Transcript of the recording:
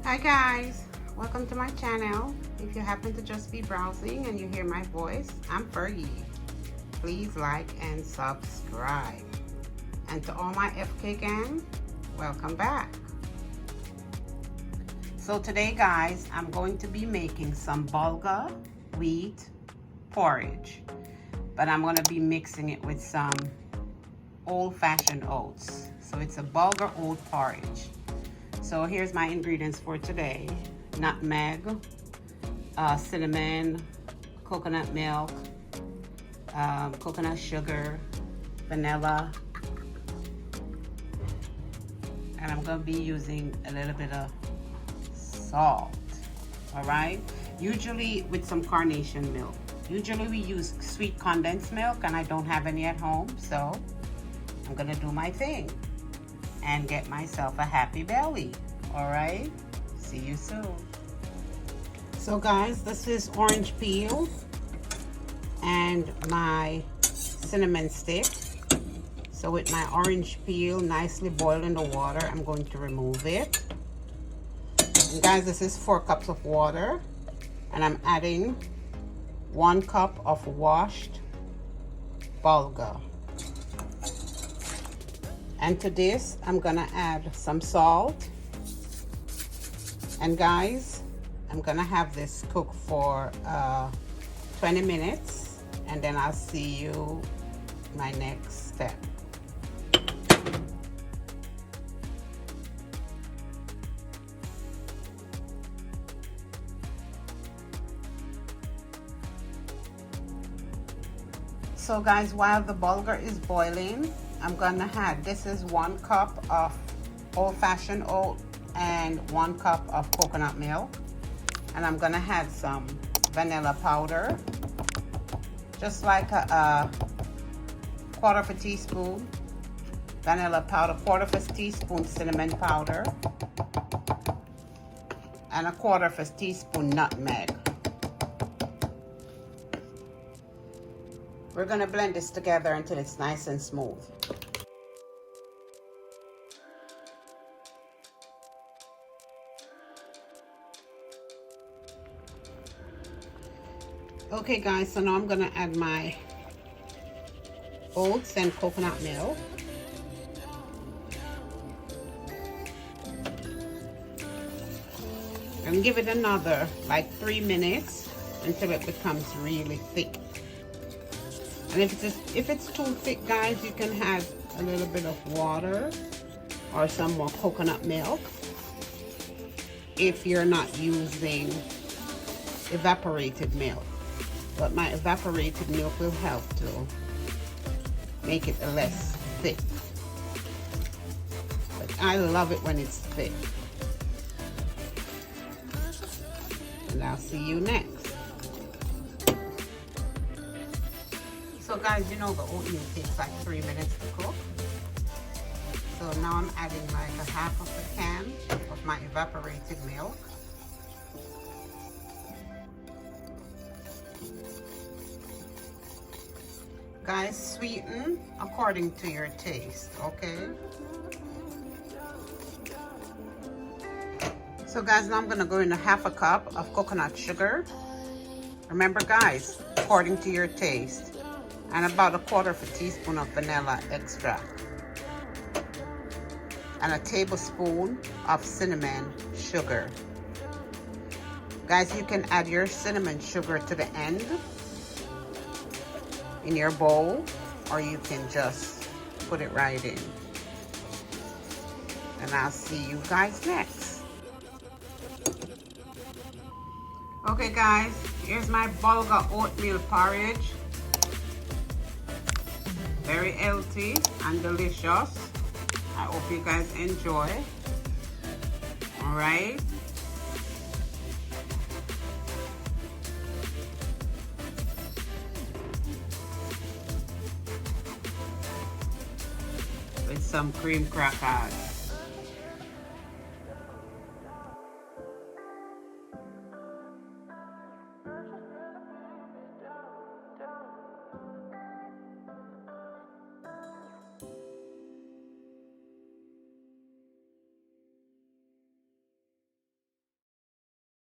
Hi guys, welcome to my channel. If you happen to just be browsing and you hear my voice, I'm Fergie. Please like and subscribe. And to all my FK gang, welcome back. So today guys, I'm going to be making some Bulgar wheat porridge, but I'm going to be mixing it with some old-fashioned oats. So it's a Bulgar oat porridge. So here's my ingredients for today: nutmeg, cinnamon, coconut milk, coconut sugar, vanilla, and I'm going to be using a little bit of salt. All right, usually with some carnation milk. Usually we use sweet condensed milk, and I don't have any at home, so I'm gonna do my thing and get myself a happy belly. All right, see you soon. So guys, this is orange peel and my cinnamon stick. So with my orange peel nicely boiled in the water, I'm going to remove it. And guys, this is 4 cups of water, and I'm adding 1 cup of washed Bulgar. And to this, I'm gonna add some salt. And guys, I'm gonna have this cook for 20 minutes, and then I'll see you my next step. So guys, while the Bulgar is boiling, I'm gonna add, this is 1 cup of old-fashioned oat and 1 cup of coconut milk, and I'm gonna add some vanilla powder, just like a quarter of a teaspoon vanilla powder, quarter of a teaspoon cinnamon powder, and a quarter of a teaspoon nutmeg. We're gonna blend this together until it's nice and smooth. Okay guys, so now I'm gonna add my oats and coconut milk. And give it another like 3 minutes until it becomes really thick. And if it's too thick guys, you can add a little bit of water or some more coconut milk if you're not using evaporated milk. But my evaporated milk will help to make it less thick. But I love it when it's thick. And I'll see you next. So guys, you know the oatmeal takes like 3 minutes to cook. So now I'm adding like a half of a can of my evaporated milk. Guys, sweeten according to your taste, okay? So guys, now I'm gonna go in a half a cup of coconut sugar. Remember guys, according to your taste. And about a quarter of a teaspoon of vanilla extract. And a tablespoon of cinnamon sugar. Guys, you can add your cinnamon sugar to the end in your bowl, or you can just put it right in. And I'll see you guys next. Okay guys, here's my Bulgar oatmeal porridge. Very healthy and delicious. I hope you guys enjoy. All right. With some cream crackers.